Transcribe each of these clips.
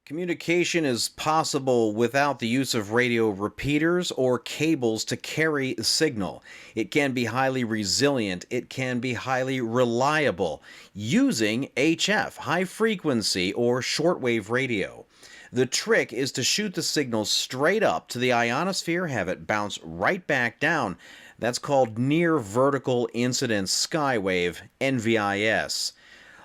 Communication is possible without the use of radio repeaters or cables to carry a signal. It can be highly resilient, it can be highly reliable, using HF, high frequency or shortwave radio. The trick is to shoot the signal straight up to the ionosphere, have it bounce right back down. That's called near vertical incidence skywave, NVIS.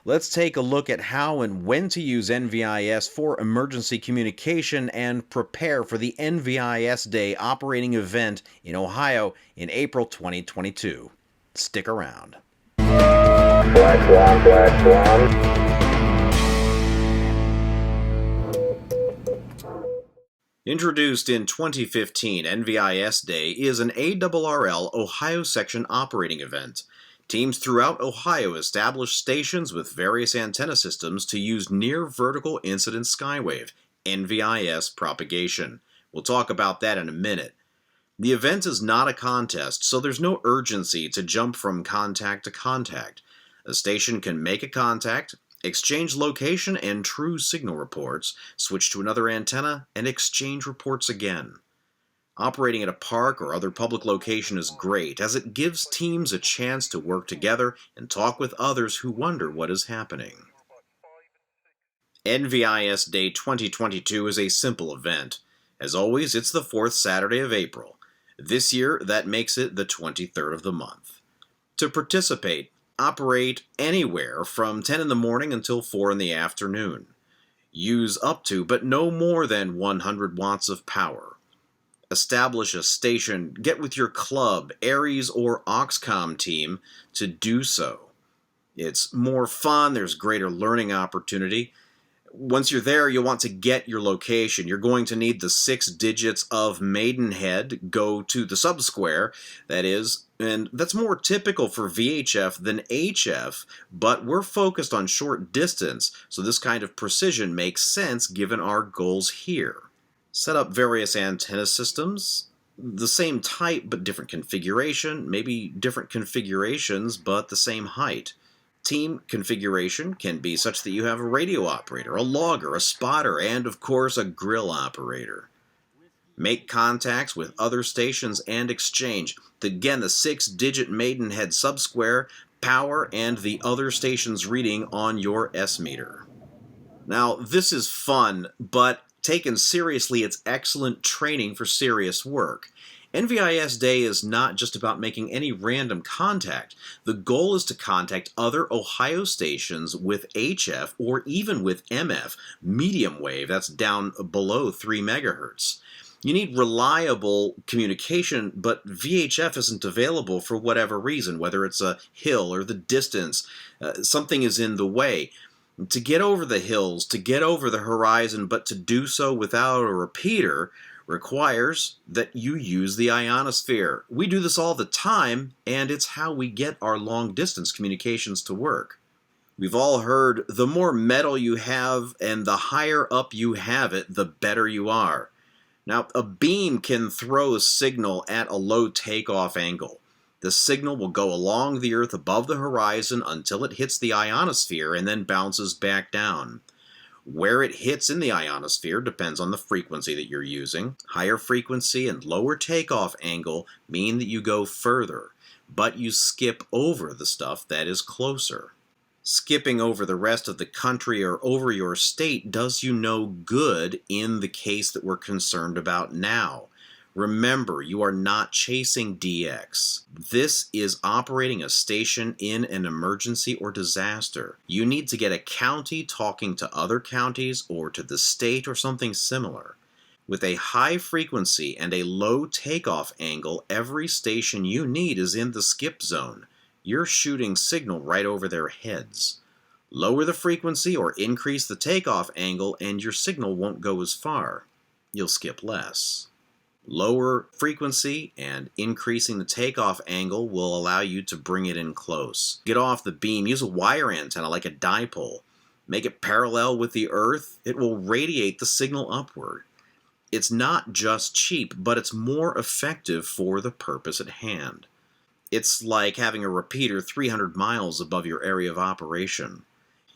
Let's take a look at how and when to use NVIS for emergency communication and prepare for the NVIS Day operating event in Ohio in April 2022. Stick around. Black one. Introduced in 2015, NVIS Day is an ARRL Ohio section operating event. Teams throughout Ohio establish stations with various antenna systems to use near vertical incidence skywave, NVIS propagation. We'll talk about that in a minute. The event is not a contest, so there's no urgency to jump from contact to contact. A station can make a contact, exchange location and true signal reports, switch to another antenna, and exchange reports again. Operating at a park or other public location is great, as it gives teams a chance to work together and talk with others who wonder what is happening. NVIS Day 2022 is a simple event. As always, it's the fourth Saturday of April. This year, that makes it the 23rd of the month. To participate, operate anywhere from 10 in the morning until 4 in the afternoon. Use up to, but no more than 100 watts of power. Establish a station, get with your club, Aries, or Oxcom team to do so. It's more fun, there's greater learning opportunity. Once you're there, you'll want to get your location. You're going to need the 6 digits of Maidenhead, go to the subsquare, that is, and that's more typical for VHF than HF, but we're focused on short distance, so this kind of precision makes sense given our goals here. Set up various antenna systems, the same type but different configuration, maybe different configurations but the same height. Team configuration can be such that you have a radio operator, a logger, a spotter, and of course a grill operator. Make contacts with other stations and exchange. Again, the 6-digit Maidenhead subsquare, power, and the other station's reading on your S-meter. Now, this is fun, but taken seriously, it's excellent training for serious work. NVIS Day is not just about making any random contact. The goal is to contact other Ohio stations with HF or even with MF, medium wave, that's down below 3 megahertz. You need reliable communication, but VHF isn't available for whatever reason, whether it's a hill or the distance. Something is in the way. To get over the hills, to get over the horizon, but to do so without a repeater requires that you use the ionosphere. We do this all the time, and it's how we get our long-distance communications to work. We've all heard the more metal you have and the higher up you have it, the better you are. Now, a beam can throw a signal at a low takeoff angle. The signal will go along the Earth above the horizon until it hits the ionosphere and then bounces back down. Where it hits in the ionosphere depends on the frequency that you're using. Higher frequency and lower takeoff angle mean that you go further, but you skip over the stuff that is closer. Skipping over the rest of the country or over your state does you no good in the case that we're concerned about now. Remember, you are not chasing DX. This is operating a station in an emergency or disaster. You need to get a county talking to other counties or to the state or something similar. With a high frequency and a low takeoff angle, every station you need is in the skip zone. You're shooting signal right over their heads. Lower the frequency or increase the takeoff angle and your signal won't go as far. You'll skip less. Lower frequency and increasing the takeoff angle will allow you to bring it in close. Get off the beam, use a wire antenna like a dipole. Make it parallel with the Earth, it will radiate the signal upward. It's not just cheap, but it's more effective for the purpose at hand. It's like having a repeater 300 miles above your area of operation.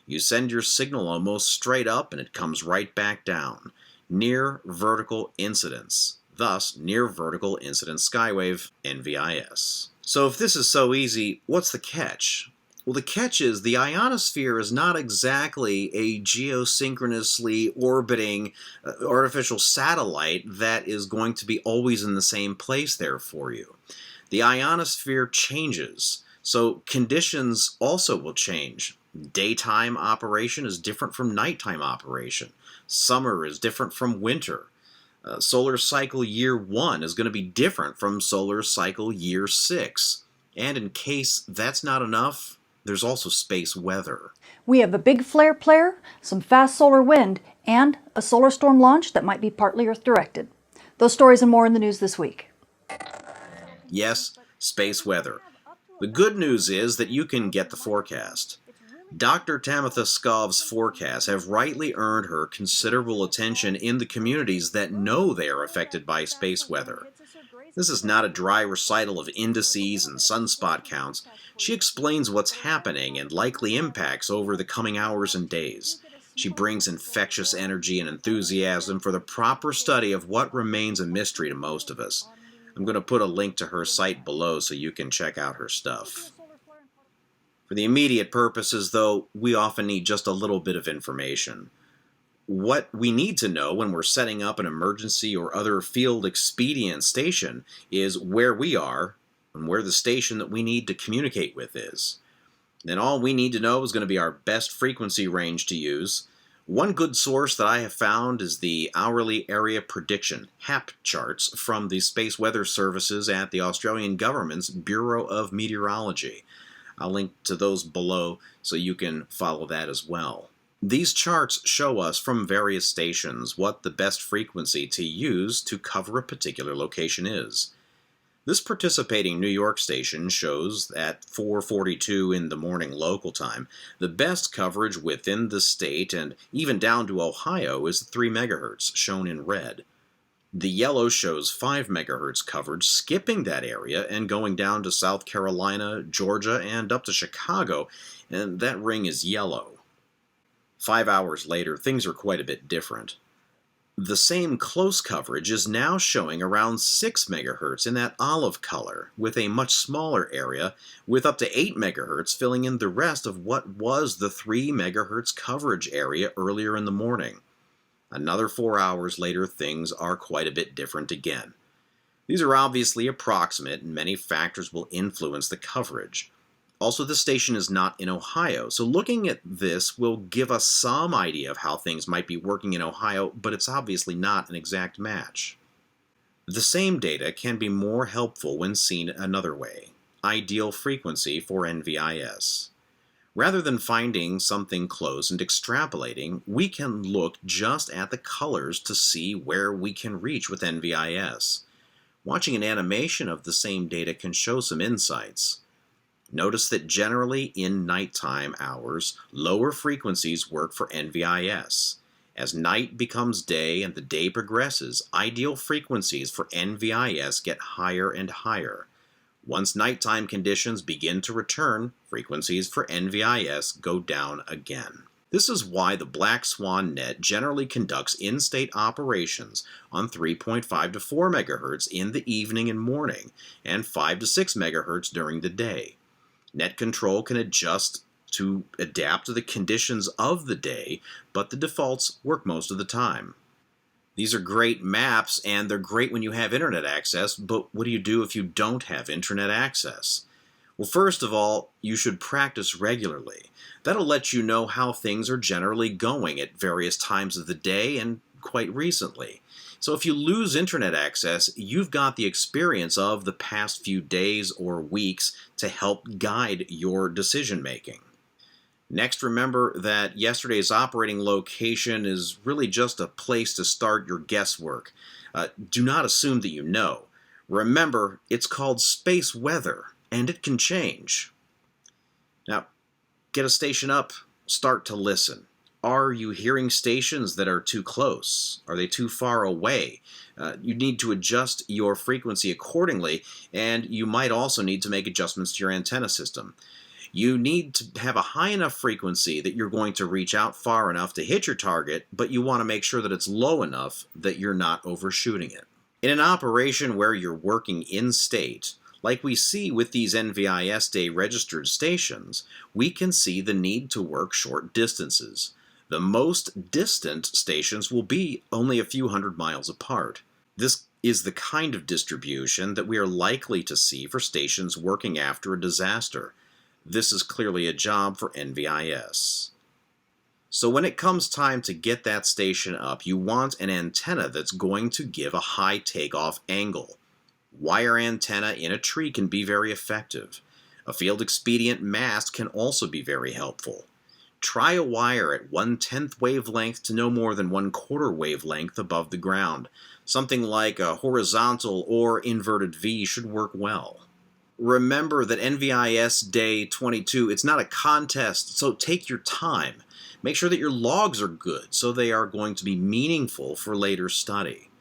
You send your signal almost straight up and it comes right back down. Near vertical incidence. Thus, near vertical incidence skywave, NVIS. So if this is so easy, what's the catch? Well, the catch is the ionosphere is not exactly a geosynchronously orbiting artificial satellite that is going to be always in the same place there for you. The ionosphere changes, so conditions also will change. Daytime operation is different from nighttime operation. Summer is different from winter. Solar cycle year 1 is going to be different from solar cycle year 6. And in case that's not enough, there's also space weather. We have a big flare player, some fast solar wind, and a solar storm launch that might be partly Earth-directed. Those stories and more in the news this week. Yes, space weather. The good news is that you can get the forecast. Dr. Tamitha Skov's forecasts have rightly earned her considerable attention in the communities that know they are affected by space weather. This is not a dry recital of indices and sunspot counts. She explains what's happening and likely impacts over the coming hours and days. She brings infectious energy and enthusiasm for the proper study of what remains a mystery to most of us. I'm going to put a link to her site below so you can check out her stuff. For the immediate purposes, though, we often need just a little bit of information. What we need to know when we're setting up an emergency or other field expedient station is where we are and where the station that we need to communicate with is. Then all we need to know is going to be our best frequency range to use. One good source that I have found is the Hourly Area Prediction, HAP charts, from the Space Weather Services at the Australian Government's Bureau of Meteorology. I'll link to those below so you can follow that as well. These charts show us from various stations what the best frequency to use to cover a particular location is. This participating New York station shows at 4:42 in the morning local time, the best coverage within the state and even down to Ohio is 3 MHz, shown in red. The yellow shows 5 MHz coverage, skipping that area and going down to South Carolina, Georgia, and up to Chicago, and that ring is yellow. 5 hours later, things are quite a bit different. The same close coverage is now showing around 6 MHz in that olive color, with a much smaller area, with up to 8 MHz filling in the rest of what was the 3 MHz coverage area earlier in the morning. Another 4 hours later, things are quite a bit different again. These are obviously approximate, and many factors will influence the coverage. Also, the station is not in Ohio, so looking at this will give us some idea of how things might be working in Ohio, but it's obviously not an exact match. The same data can be more helpful when seen another way: ideal frequency for NVIS. Rather than finding something close and extrapolating, we can look just at the colors to see where we can reach with NVIS. Watching an animation of the same data can show some insights. Notice that generally in nighttime hours, lower frequencies work for NVIS. As night becomes day and the day progresses, ideal frequencies for NVIS get higher and higher. Once nighttime conditions begin to return, frequencies for NVIS go down again. This is why the Black Swan net generally conducts in-state operations on 3.5 to 4 MHz in the evening and morning, and 5 to 6 MHz during the day. Net control can adjust to adapt to the conditions of the day, but the defaults work most of the time. These are great maps, and they're great when you have internet access, but what do you do if you don't have internet access? Well, first of all, you should practice regularly. That'll let you know how things are generally going at various times of the day and quite recently. So if you lose internet access, you've got the experience of the past few days or weeks to help guide your decision making. Next, remember that yesterday's operating location is really just a place to start your guesswork. Do not assume that you know. Remember, it's called space weather, and it can change. Now, get a station up, start to listen. Are you hearing stations that are too close? Are they too far away? You need to adjust your frequency accordingly, and you might also need to make adjustments to your antenna system. You need to have a high enough frequency that you're going to reach out far enough to hit your target, but you want to make sure that it's low enough that you're not overshooting it. In an operation where you're working in state, like we see with these NVIS Day registered stations, we can see the need to work short distances. The most distant stations will be only a few hundred miles apart. This is the kind of distribution that we are likely to see for stations working after a disaster. This is clearly a job for NVIS. So when it comes time to get that station up, you want an antenna that's going to give a high takeoff angle. Wire antenna in a tree can be very effective. A field expedient mast can also be very helpful. Try a wire at 1/10 wavelength to no more than 1/4 wavelength above the ground. Something like a horizontal or inverted V should work well. Remember that NVIS Day 22, it's not a contest, so take your time. Make sure that your logs are good, so they are going to be meaningful for later study.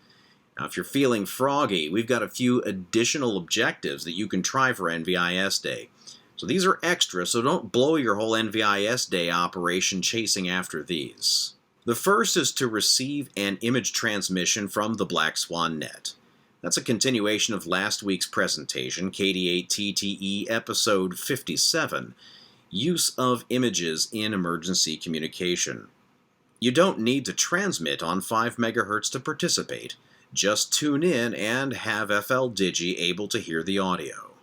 Now, if you're feeling froggy, we've got a few additional objectives that you can try for NVIS Day. So these are extra, so don't blow your whole NVIS Day operation chasing after these. The first is to receive an image transmission from the Black Swan net. That's a continuation of last week's presentation, KD8TTE episode 57, Use of Images in Emergency Communication. You don't need to transmit on 5 MHz to participate. Just tune in and have FL Digi able to hear the audio.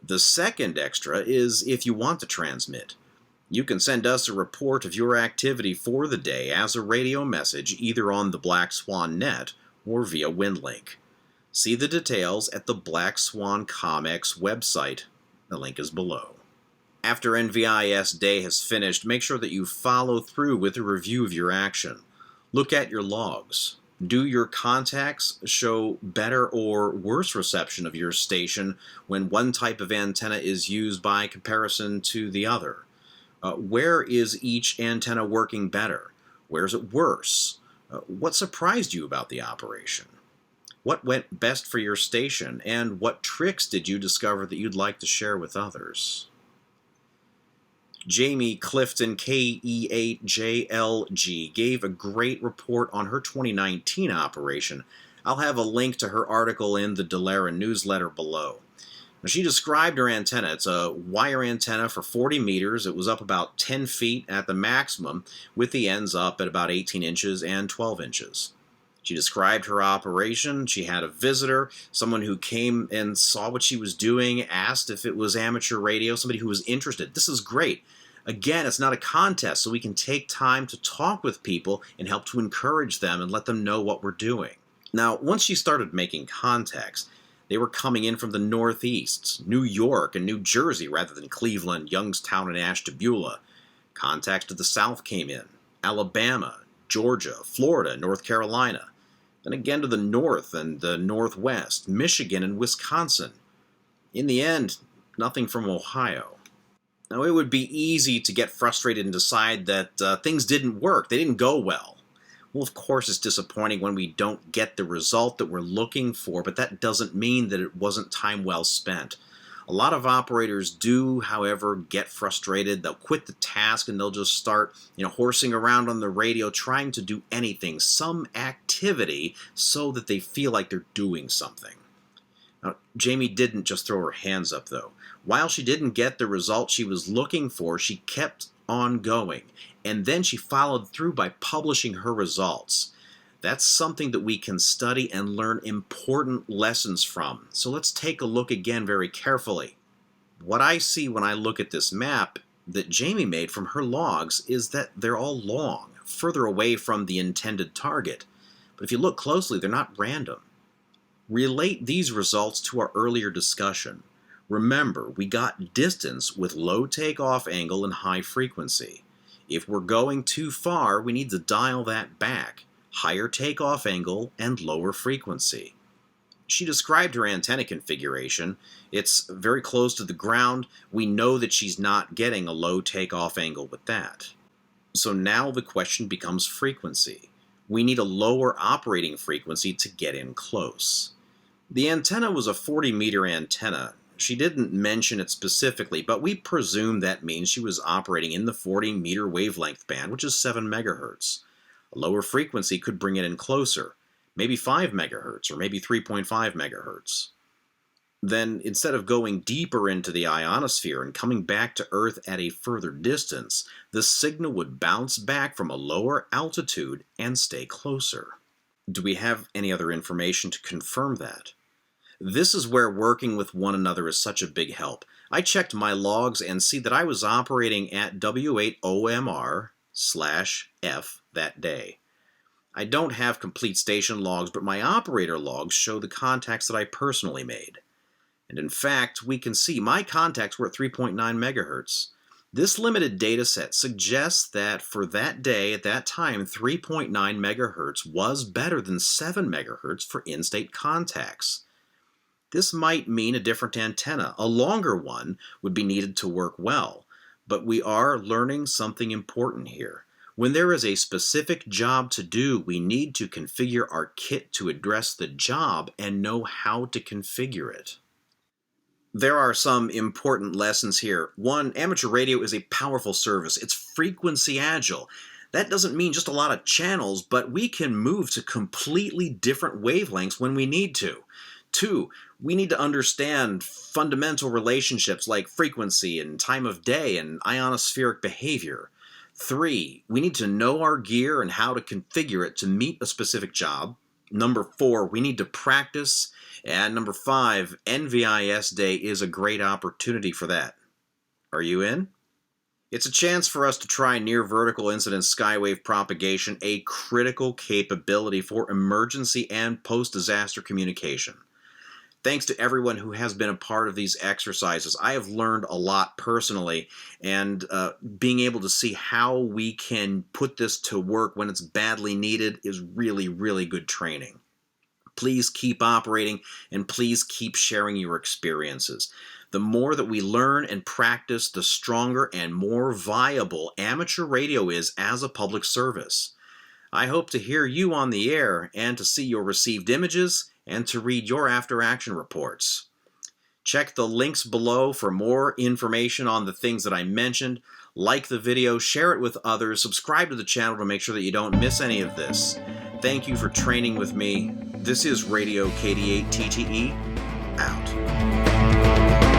The second extra is if you want to transmit. You can send us a report of your activity for the day as a radio message either on the Black Swan net or via WindLink. See the details at the Black Swan ComX website. The link is below. After NVIS Day has finished, make sure that you follow through with a review of your action. Look at your logs. Do your contacts show better or worse reception of your station when one type of antenna is used by comparison to the other? Where is each antenna working better? Where is it worse? What surprised you about the operation? What went best for your station, and what tricks did you discover that you'd like to share with others? Jamie Clifton, KE8JLG, gave a great report on her 2019 operation. I'll have a link to her article in the Delera newsletter below. Now, she described her antenna. It's a wire antenna for 40 meters. It was up about 10 feet at the maximum, with the ends up at about 18 inches and 12 inches. She described her operation. She had a visitor, someone who came and saw what she was doing, asked if it was amateur radio, somebody who was interested. This is great. Again, it's not a contest, so we can take time to talk with people and help to encourage them and let them know what we're doing. Now, once she started making contacts, they were coming in from the Northeast, New York and New Jersey rather than Cleveland, Youngstown, and Ashtabula. Contacts to the South came in, Alabama, Georgia, Florida, North Carolina. Then again to the North and the Northwest, Michigan and Wisconsin. In the end, nothing from Ohio. Now, it would be easy to get frustrated and decide that things didn't work, they didn't go well. Well, of course, it's disappointing when we don't get the result that we're looking for, but that doesn't mean that it wasn't time well spent. A lot of operators do, however, get frustrated. They'll quit the task and they'll just start, horsing around on the radio, trying to do anything, some activity, so that they feel like they're doing something. Now, Jamie didn't just throw her hands up, though. While she didn't get the result she was looking for, she kept on going, and then she followed through by publishing her results. That's something that we can study and learn important lessons from. So let's take a look again very carefully. What I see when I look at this map that Jamie made from her logs is that they're all long, further away from the intended target. But if you look closely, they're not random. Relate these results to our earlier discussion. Remember, we got distance with low takeoff angle and high frequency. If we're going too far, we need to dial that back. Higher takeoff angle and lower frequency. She described her antenna configuration. It's very close to the ground. We know that she's not getting a low takeoff angle with that. So now the question becomes frequency. We need a lower operating frequency to get in close. The antenna was a 40-meter antenna. She didn't mention it specifically, but we presume that means she was operating in the 40-meter wavelength band, which is 7 megahertz. A lower frequency could bring it in closer, maybe 5 megahertz or maybe 3.5 megahertz. Then, instead of going deeper into the ionosphere and coming back to Earth at a further distance, the signal would bounce back from a lower altitude and stay closer. Do we have any other information to confirm that? This is where working with one another is such a big help. I checked my logs and see that I was operating at W8OMR/F that day. I don't have complete station logs, but my operator logs show the contacts that I personally made. And in fact, we can see my contacts were at 3.9 megahertz. This limited data set suggests that for that day, at that time, 3.9 megahertz was better than 7 megahertz for in-state contacts. This might mean a different antenna. A longer one would be needed to work well, but we are learning something important here. When there is a specific job to do, we need to configure our kit to address the job and know how to configure it. There are some important lessons here. One, amateur radio is a powerful service. It's frequency agile. That doesn't mean just a lot of channels, but we can move to completely different wavelengths when we need to. Two, we need to understand fundamental relationships like frequency and time of day and ionospheric behavior. Three, we need to know our gear and how to configure it to meet a specific job. Number 4, we need to practice. And number 5, NVIS Day is a great opportunity for that. Are you in? It's a chance for us to try near-vertical incidence skywave propagation, a critical capability for emergency and post-disaster communication. Thanks to everyone who has been a part of these exercises. I have learned a lot personally, and being able to see how we can put this to work when it's badly needed is really, really good training. Please keep operating, and please keep sharing your experiences. The more that we learn and practice, the stronger and more viable amateur radio is as a public service. I hope to hear you on the air and to see your received images and to read your after-action reports. Check the links below for more information on the things that I mentioned. Like the video, share it with others, subscribe to the channel to make sure that you don't miss any of this. Thank you for training with me. This is Radio KD8TTE, out.